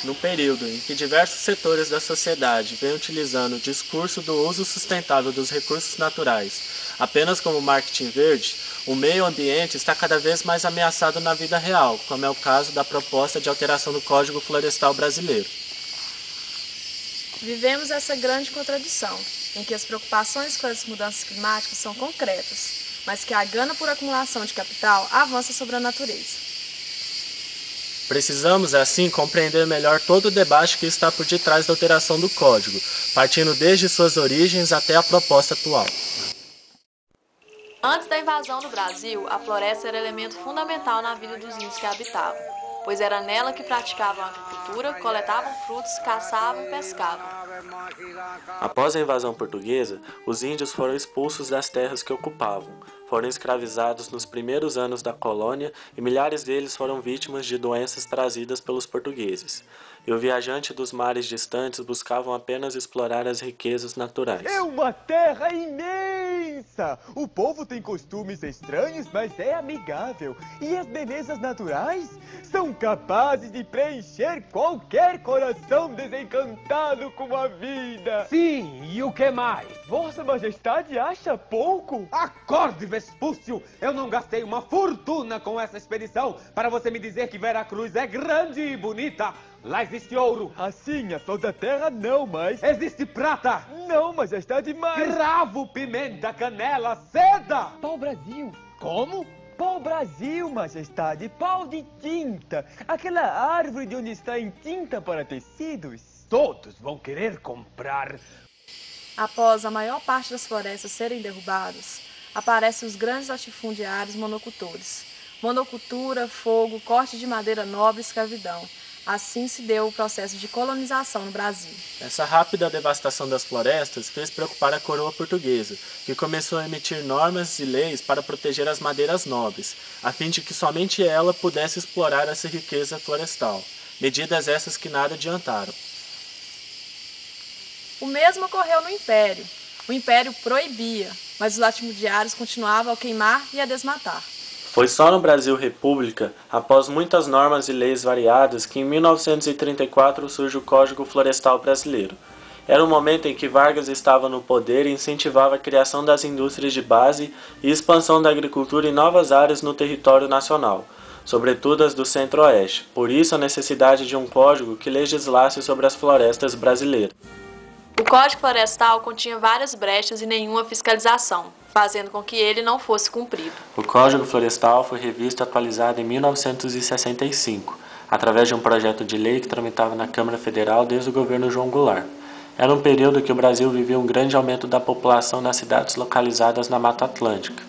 no período em que diversos setores da sociedade vêm utilizando o discurso do uso sustentável dos recursos naturais apenas como marketing verde, o meio ambiente está cada vez mais ameaçado na vida real, como é o caso da proposta de alteração do Código Florestal Brasileiro. Vivemos essa grande contradição, em que as preocupações com as mudanças climáticas são concretas, mas que a gana por acumulação de capital avança sobre a natureza. Precisamos, assim, compreender melhor todo o debate que está por detrás da alteração do Código, partindo desde suas origens até a proposta atual. Antes da invasão do Brasil, a floresta era elemento fundamental na vida dos índios que a habitavam, pois era nela que praticavam a agricultura, coletavam frutos, caçavam e pescavam. Após a invasão portuguesa, os índios foram expulsos das terras que ocupavam, foram escravizados nos primeiros anos da colônia e milhares deles foram vítimas de doenças trazidas pelos portugueses. E o viajante dos mares distantes buscavam apenas explorar as riquezas naturais. É uma terra imensa! O povo tem costumes estranhos, mas é amigável. E as belezas naturais são capazes de preencher qualquer coração desencantado com a vida. Sim, e o que mais? Vossa Majestade acha pouco? Acorde, Vespúcio! Eu não gastei uma fortuna com essa expedição para você me dizer que Veracruz é grande e bonita. Lá existe ouro. Assim, a flor da terra não, mas... Existe prata. Não, Majestade, mas... Cravo, pimenta, canela, seda. Pau-brasil. Como? Pau-brasil, Majestade, pau de tinta. Aquela árvore de onde extraem tinta para tecidos. Todos vão querer comprar. Após a maior parte das florestas serem derrubadas, aparecem os grandes latifundiários monocultores. Monocultura, fogo, corte de madeira nobre e escravidão. Assim se deu o processo de colonização no Brasil. Essa rápida devastação das florestas fez preocupar a coroa portuguesa, que começou a emitir normas e leis para proteger as madeiras nobres, a fim de que somente ela pudesse explorar essa riqueza florestal. Medidas essas que nada adiantaram. O mesmo ocorreu no Império. O Império proibia, mas os latifundiários continuavam a queimar e a desmatar. Foi só no Brasil República, após muitas normas e leis variadas, que em 1934 surge o Código Florestal Brasileiro. Era o momento em que Vargas estava no poder e incentivava a criação das indústrias de base e expansão da agricultura em novas áreas no território nacional, sobretudo as do Centro-Oeste. Por isso a necessidade de um código que legislasse sobre as florestas brasileiras. O Código Florestal continha várias brechas e nenhuma fiscalização, fazendo com que ele não fosse cumprido. O Código Florestal foi revisto e atualizado em 1965, através de um projeto de lei que tramitava na Câmara Federal desde o governo João Goulart. Era um período que o Brasil vivia um grande aumento da população nas cidades localizadas na Mata Atlântica.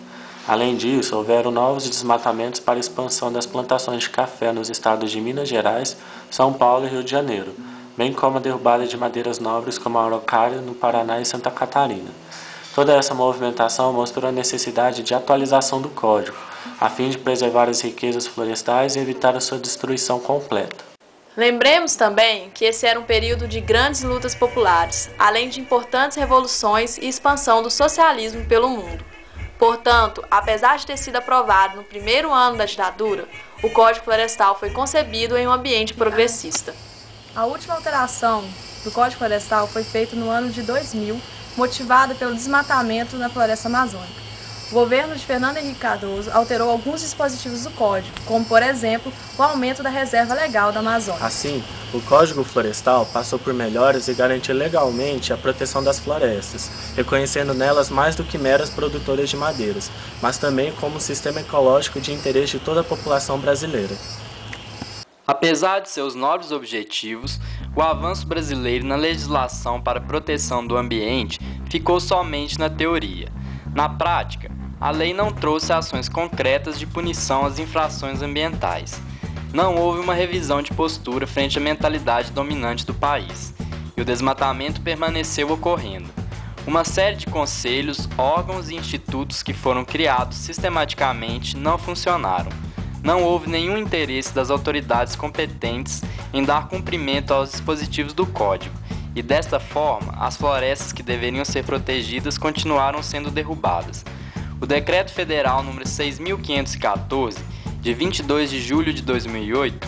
Além disso, houveram novos desmatamentos para a expansão das plantações de café nos estados de Minas Gerais, São Paulo e Rio de Janeiro, bem como a derrubada de madeiras nobres como a araucária no Paraná e Santa Catarina. Toda essa movimentação mostrou a necessidade de atualização do Código, a fim de preservar as riquezas florestais e evitar a sua destruição completa. Lembremos também que esse era um período de grandes lutas populares, além de importantes revoluções e expansão do socialismo pelo mundo. Portanto, apesar de ter sido aprovado no primeiro ano da ditadura, o Código Florestal foi concebido em um ambiente progressista. A última alteração do Código Florestal foi feita no ano de 2000, motivada pelo desmatamento na floresta amazônica. O governo de Fernando Henrique Cardoso alterou alguns dispositivos do Código, como, por exemplo, o aumento da reserva legal da Amazônia. Assim, o Código Florestal passou por melhores e garantiu legalmente a proteção das florestas, reconhecendo nelas mais do que meras produtoras de madeiras, mas também como um sistema ecológico de interesse de toda a população brasileira. Apesar de seus nobres objetivos, o avanço brasileiro na legislação para a proteção do ambiente ficou somente na teoria. Na prática, a lei não trouxe ações concretas de punição às infrações ambientais. Não houve uma revisão de postura frente à mentalidade dominante do país, e o desmatamento permaneceu ocorrendo. Uma série de conselhos, órgãos e institutos que foram criados sistematicamente não funcionaram. Não houve nenhum interesse das autoridades competentes em dar cumprimento aos dispositivos do Código, e desta forma, as florestas que deveriam ser protegidas continuaram sendo derrubadas. O Decreto Federal número 6.514, de 22 de julho de 2008,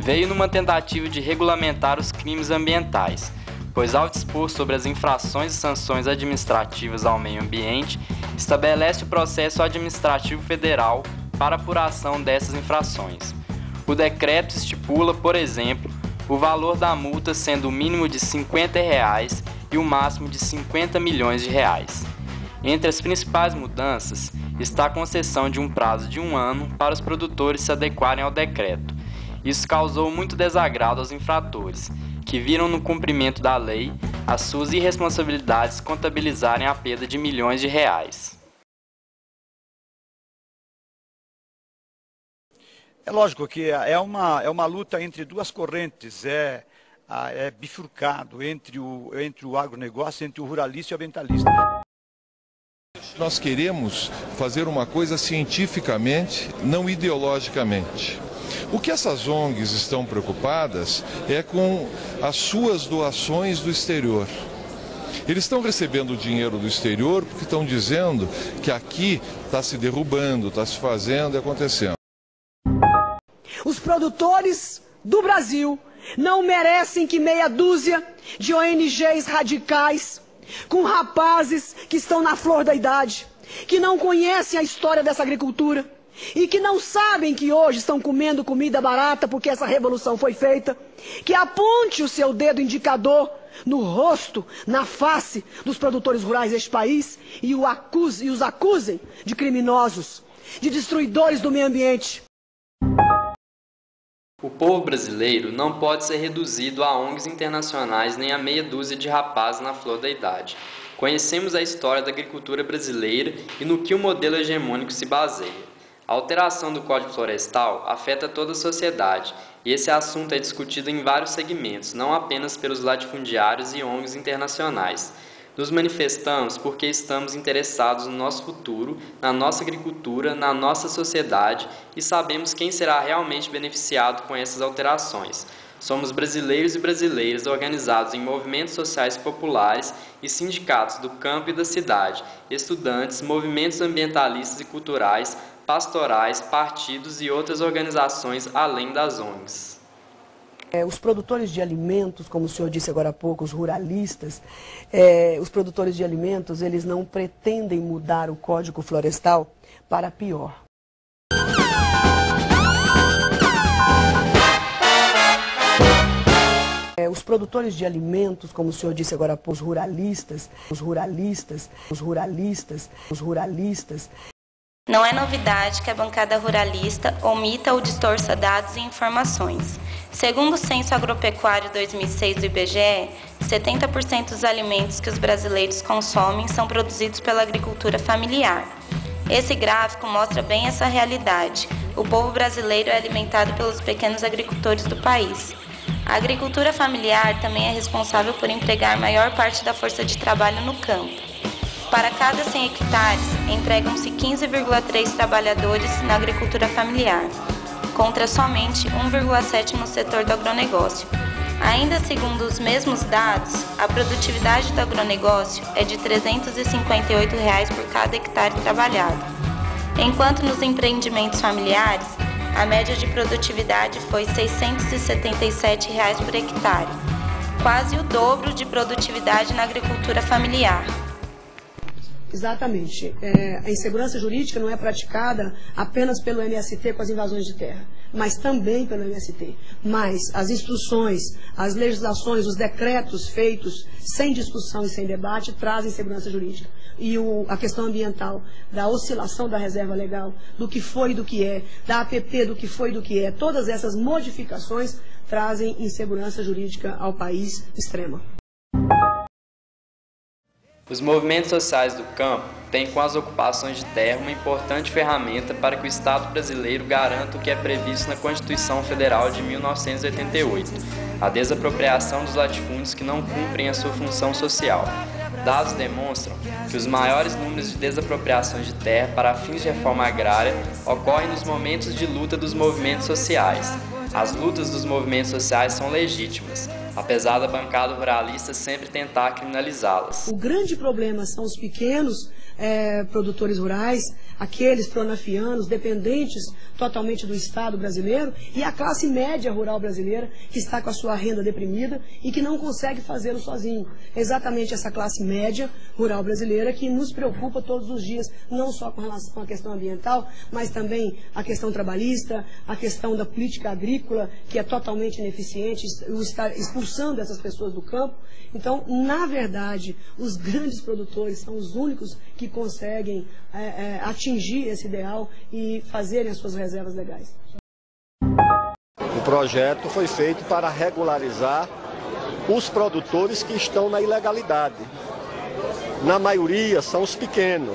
veio numa tentativa de regulamentar os crimes ambientais, pois ao dispor sobre as infrações e sanções administrativas ao meio ambiente, estabelece o processo administrativo federal para apuração dessas infrações. O decreto estipula, por exemplo, o valor da multa sendo o mínimo de R$ 50 e o máximo de R$ 50 milhões. Entre as principais mudanças está a concessão de um prazo de 1 ano para os produtores se adequarem ao decreto. Isso causou muito desagrado aos infratores, que viram no cumprimento da lei as suas irresponsabilidades contabilizarem a perda de milhões de reais. É lógico que é uma luta entre duas correntes, é bifurcado entre o agronegócio, entre o ruralista e o ambientalista. Nós queremos fazer uma coisa cientificamente, não ideologicamente. O que essas ONGs estão preocupadas é com as suas doações do exterior. Eles estão recebendo dinheiro do exterior porque estão dizendo que aqui está se derrubando, está se fazendo e acontecendo. Os produtores do Brasil não merecem que meia dúzia de ONGs radicais, com rapazes que estão na flor da idade, que não conhecem a história dessa agricultura e que não sabem que hoje estão comendo comida barata porque essa revolução foi feita, que aponte o seu dedo indicador no rosto, na face dos produtores rurais deste país e os acusem de criminosos, de destruidores do meio ambiente. O povo brasileiro não pode ser reduzido a ONGs internacionais nem a meia dúzia de rapazes na flor da idade. Conhecemos a história da agricultura brasileira e no que o modelo hegemônico se baseia. A alteração do Código Florestal afeta toda a sociedade e esse assunto é discutido em vários segmentos, não apenas pelos latifundiários e ONGs internacionais. Nos manifestamos porque estamos interessados no nosso futuro, na nossa agricultura, na nossa sociedade e sabemos quem será realmente beneficiado com essas alterações. Somos brasileiros e brasileiras organizados em movimentos sociais populares e sindicatos do campo e da cidade, estudantes, movimentos ambientalistas e culturais, pastorais, partidos e outras organizações além das ONGs. Os produtores de alimentos, como o senhor disse agora há pouco, os ruralistas, os produtores de alimentos, eles não pretendem mudar o Código Florestal para pior. Os produtores de alimentos, como o senhor disse agora há pouco, os ruralistas. Não é novidade que a bancada ruralista omita ou distorça dados e informações. Segundo o Censo Agropecuário 2006 do IBGE, 70% dos alimentos que os brasileiros consomem são produzidos pela agricultura familiar. Esse gráfico mostra bem essa realidade. O povo brasileiro é alimentado pelos pequenos agricultores do país. A agricultura familiar também é responsável por empregar maior parte da força de trabalho no campo. Para cada 100 hectares, empregam-se 15,3 trabalhadores na agricultura familiar, contra somente 1,7 no setor do agronegócio. Ainda segundo os mesmos dados, a produtividade do agronegócio é de R$ 358 por cada hectare trabalhado, enquanto nos empreendimentos familiares, a média de produtividade foi R$ 677 por hectare, quase o dobro de produtividade na agricultura familiar. Exatamente. A insegurança jurídica não é praticada apenas pelo MST com as invasões de terra, mas também pelo MST. Mas as instruções, as legislações, os decretos feitos sem discussão e sem debate trazem segurança jurídica. E a questão ambiental, da oscilação da reserva legal, do que foi e do que é, da APP do que foi e do que é, todas essas modificações trazem insegurança jurídica ao país extrema. Os movimentos sociais do campo têm com as ocupações de terra uma importante ferramenta para que o Estado brasileiro garanta o que é previsto na Constituição Federal de 1988, a desapropriação dos latifúndios que não cumprem a sua função social. Dados demonstram que os maiores números de desapropriações de terra para fins de reforma agrária ocorrem nos momentos de luta dos movimentos sociais. As lutas dos movimentos sociais são legítimas, apesar da bancada ruralista sempre tentar criminalizá-las. O grande problema são os pequenos produtores rurais, aqueles pronafianos, dependentes totalmente do Estado brasileiro, e a classe média rural brasileira, que está com a sua renda deprimida e que não consegue fazê-lo sozinho. Exatamente essa classe média rural brasileira que nos preocupa todos os dias, não só com relação à questão ambiental, mas também a questão trabalhista, a questão da política agrícola, que é totalmente ineficiente, o estar expulsando essas pessoas do campo. Então, na verdade, os grandes produtores são os únicos que conseguem atingir esse ideal e fazerem as suas reservas legais. O projeto foi feito para regularizar os produtores que estão na ilegalidade. Na maioria são os pequenos.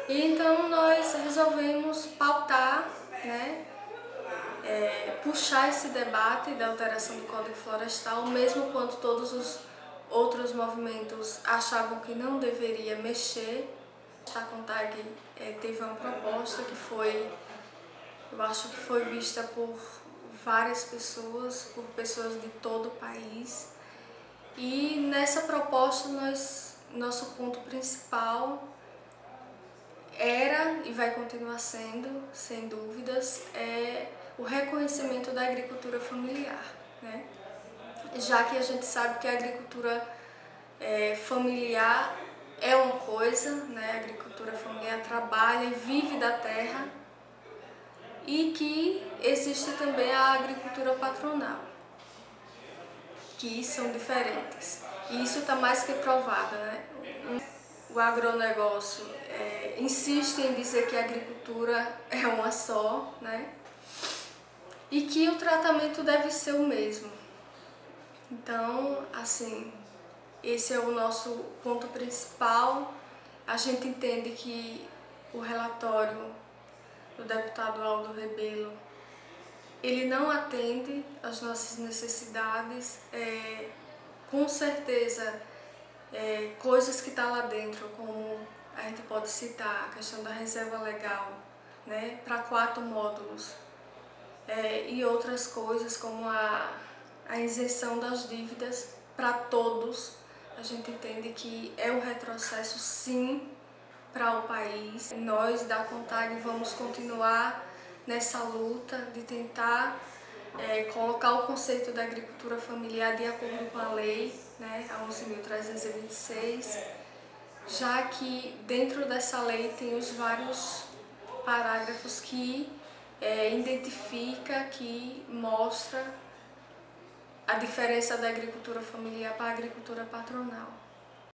E então nós resolvemos pautar, né, puxar esse debate da alteração do Código Florestal, mesmo quando todos os outros movimentos achavam que não deveria mexer. A CONTAG teve uma proposta que foi, eu acho que foi vista por várias pessoas, por pessoas de todo o país. E nessa proposta nosso ponto principal era e vai continuar sendo, sem dúvidas, o reconhecimento da agricultura familiar, né? Já que a gente sabe que a agricultura familiar é uma coisa, né? A agricultura familiar trabalha e vive da terra, e que existe também a agricultura patronal, que são diferentes. E isso está mais que provado, né? O agronegócio insiste em dizer que a agricultura é uma só, né? E que o tratamento deve ser o mesmo. Então, assim, esse é o nosso ponto principal. A gente entende que o relatório do deputado Aldo Rebelo, ele não atende às nossas necessidades. Com certeza, coisas que estão lá dentro, como a gente pode citar a questão da reserva legal, né, para 4 módulos, e outras coisas como a isenção das dívidas para todos. A gente entende que é um retrocesso, sim, para o país. Nós da CONTAG vamos continuar nessa luta de tentar colocar o conceito da agricultura familiar de acordo com a lei, né, a 11.326, já que dentro dessa lei tem os vários parágrafos que identifica, que mostra a diferença da agricultura familiar para a agricultura patronal.